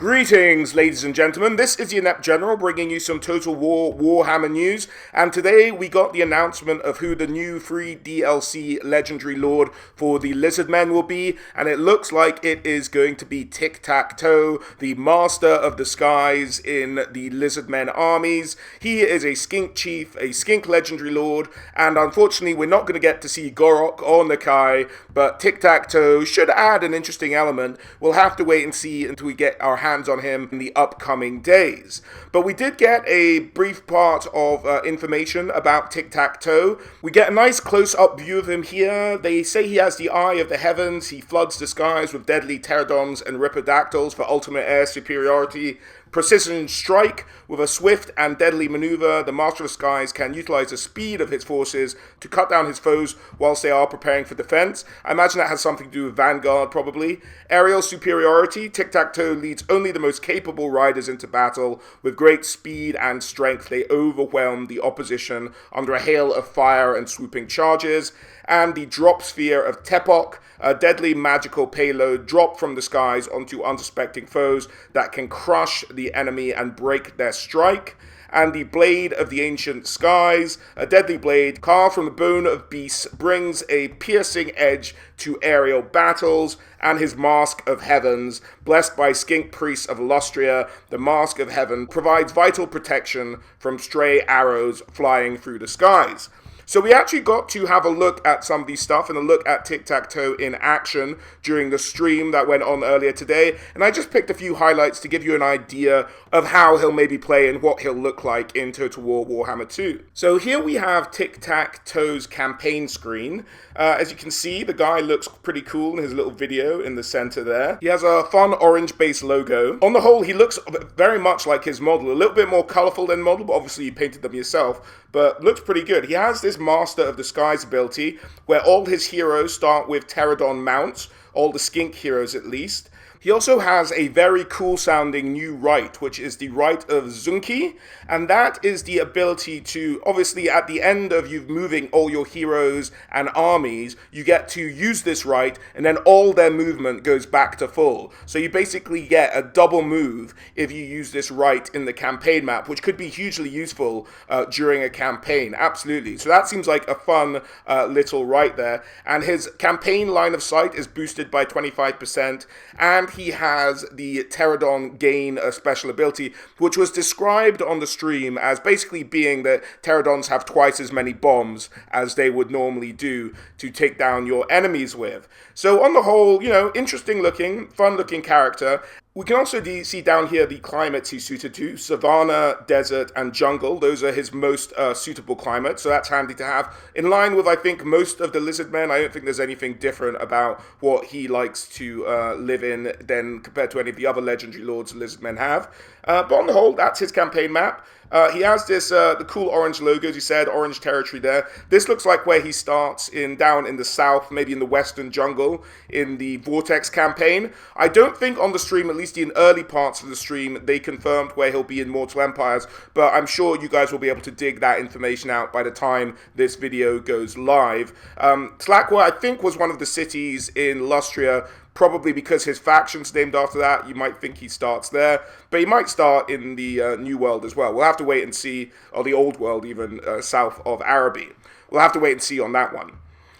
Greetings, ladies and gentlemen. This is the Inept General bringing you some Total War Warhammer news. And today we got the announcement of who the new free DLC Legendary Lord for the Lizardmen will be. And it looks like it is going to be Tiqtac'To, the Master of the Skies in the Lizardmen armies. He is a Skink Chief, a Skink Legendary Lord. And unfortunately, we're not going to get to see Gorok or Nakai. But Tiqtac'To should add an interesting element. We'll have to wait and see until we get our hands on him in the upcoming days. But we did get a brief part of information about Tiqtac'To. We get a nice close-up view of him here. They say he has the eye of the heavens. He floods the skies with deadly pterodons and ripidactyls for ultimate air superiority. Precision strike with a swift and deadly maneuver. The Master of the Skies can utilize the speed of his forces to cut down his foes whilst they are preparing for defense. I imagine that has something to do with Vanguard, probably. Aerial superiority. Tiqtac'To leads only the most capable riders into battle. With great speed and strength, they overwhelm the opposition under a hail of fire and swooping charges. And the drop sphere of Tepok, a deadly magical payload dropped from the skies onto unsuspecting foes that can crush the enemy and break their strike. And the Blade of the Ancient Skies, a deadly blade carved from the bone of beasts, brings a piercing edge to aerial battles. And his Mask of Heavens, blessed by Skink Priests of Lustria, the Mask of Heaven provides vital protection from stray arrows flying through the skies. So we actually got to have a look at some of these stuff and a look at Tiqtac'To in action during the stream that went on earlier today. And I just picked a few highlights to give you an idea of how he'll maybe play and what he'll look like in Total War Warhammer 2. So here we have Tiqtac'To's campaign screen. As you can see, the guy looks pretty cool in his little video in the center there. He has a fun orange-based logo. On the whole, he looks very much like his model. A little bit more colorful than model, but obviously you painted them yourself. But looks pretty good. He has this Master of the Skies ability, where all his heroes start with pterodon mounts, all the Skink heroes at least. He also has a very cool sounding new right, which is the right of Zunki, and that is the ability to, obviously at the end of you moving all your heroes and armies, you get to use this right, and then all their movement goes back to full. So you basically get a double move if you use this right in the campaign map, which could be hugely useful during a campaign, absolutely. So that seems like a fun little right there. And his campaign line of sight is boosted by 25%, and he has the Pterodon gain a special ability, which was described on the stream as basically being that Pterodons have twice as many bombs as they would normally do to take down your enemies with. So on the whole, you know, interesting looking, fun looking character. We can also see down here the climates he's suited to: savanna, desert, and jungle. Those are his most suitable climates, so that's handy to have. In line with, I think, most of the Lizardmen, I don't think there's anything different about what he likes to live in than compared to any of the other legendary lords the Lizardmen have. But on the whole, that's his campaign map. He has this, the cool orange logo, as you said, orange territory there. This looks like where he starts down in the south, maybe in the western jungle, in the Vortex campaign. I don't think on the stream, at least in early parts of the stream, they confirmed where he'll be in Mortal Empires, but I'm sure you guys will be able to dig that information out by the time this video goes live. Tlaqua, I think, was one of the cities in Lustria, probably because his faction's named after that. You might think he starts there, but he might start in the New World as well. We'll have to wait and see, or the Old World even, south of Araby. We'll have to wait and see on that one.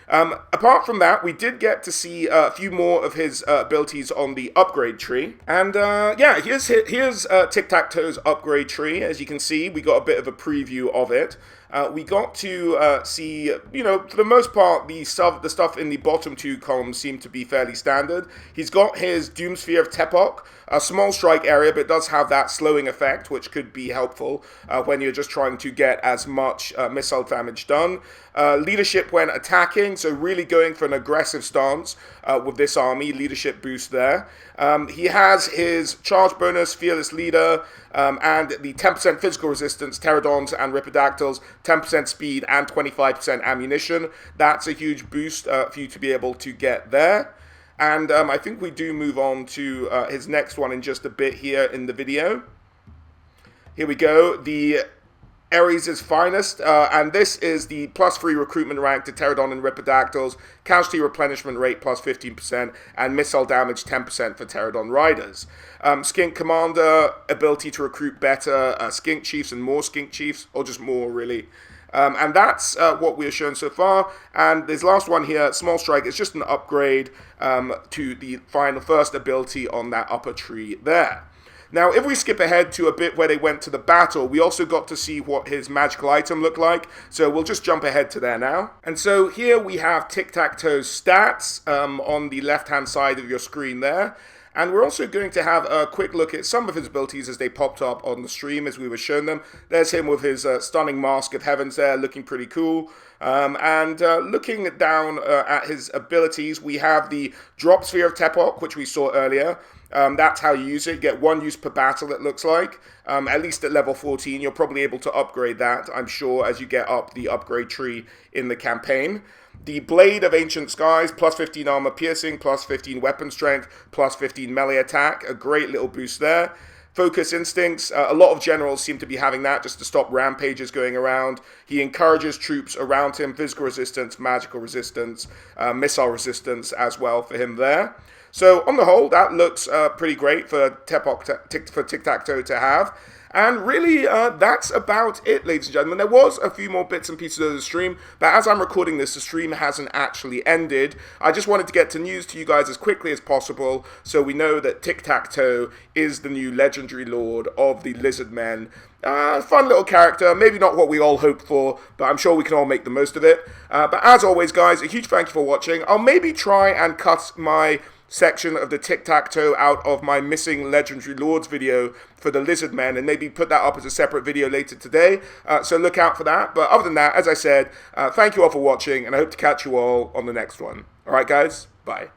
Apart from that, we did get to see a few more of his abilities on the upgrade tree. And yeah, here's Tiqtac'To's upgrade tree. As you can see, we got a bit of a preview of it. We got to see, you know, for the most part, the stuff in the bottom two columns seem to be fairly standard. He's got his Doom Sphere of Tepok, a small strike area, but it does have that slowing effect, which could be helpful when you're just trying to get as much missile damage done. Leadership when attacking, so really going for an aggressive stance with this army, leadership boost there. He has his charge bonus, Fearless Leader, and the 10% physical resistance, Pterodons and Ripidactyls, 10% speed, and 25% ammunition. That's a huge boost for you to be able to get there. And I think we do move on to his next one in just a bit here in the video. Here we go. The Ares' finest, and this is the +3 recruitment rank to Pterodon and Ripidactyls, casualty replenishment rate +15%, and missile damage 10% for Pterodon riders. Skink Commander, ability to recruit better Skink Chiefs and more Skink Chiefs, or just more really. And that's what we are shown so far. And this last one here, Small Strike, is just an upgrade to the first ability on that upper tree there. Now, if we skip ahead to a bit where they went to the battle, we also got to see what his magical item looked like. So we'll just jump ahead to there now. And so here we have Tiqtac'To's stats on the left-hand side of your screen there. And we're also going to have a quick look at some of his abilities as they popped up on the stream as we were shown them. There's him with his stunning Mask of Heavens there, looking pretty cool. Looking down at his abilities, we have the Drop Sphere of Tepok, which we saw earlier. That's how you use it. You get 1 use per battle, it looks like. At least at level 14, you're probably able to upgrade that, I'm sure, as you get up the upgrade tree in the campaign. The Blade of Ancient Skies, +15 armor piercing, +15 weapon strength, +15 melee attack. A great little boost there. Focus Instincts, a lot of generals seem to be having that just to stop rampages going around. He encourages troops around him, physical resistance, magical resistance, missile resistance as well for him there. So on the whole, that looks pretty great for Tiqtac'To to have. And really, that's about it, ladies and gentlemen. There was a few more bits and pieces of the stream, but as I'm recording this, the stream hasn't actually ended. I just wanted to get to news to you guys as quickly as possible, so we know that Tiqtac'To is the new legendary lord of the Lizardmen. Fun little character, maybe not what we all hoped for, but I'm sure we can all make the most of it. But as always, guys, a huge thank you for watching. I'll maybe try and cut my section of the Tiqtac'To out of my missing legendary lords video for the Lizardmen and maybe put that up as a separate video later today, so look out for that. But other than that, as I said, thank you all for watching, and I hope to catch you all on the next one. Alright guys, bye.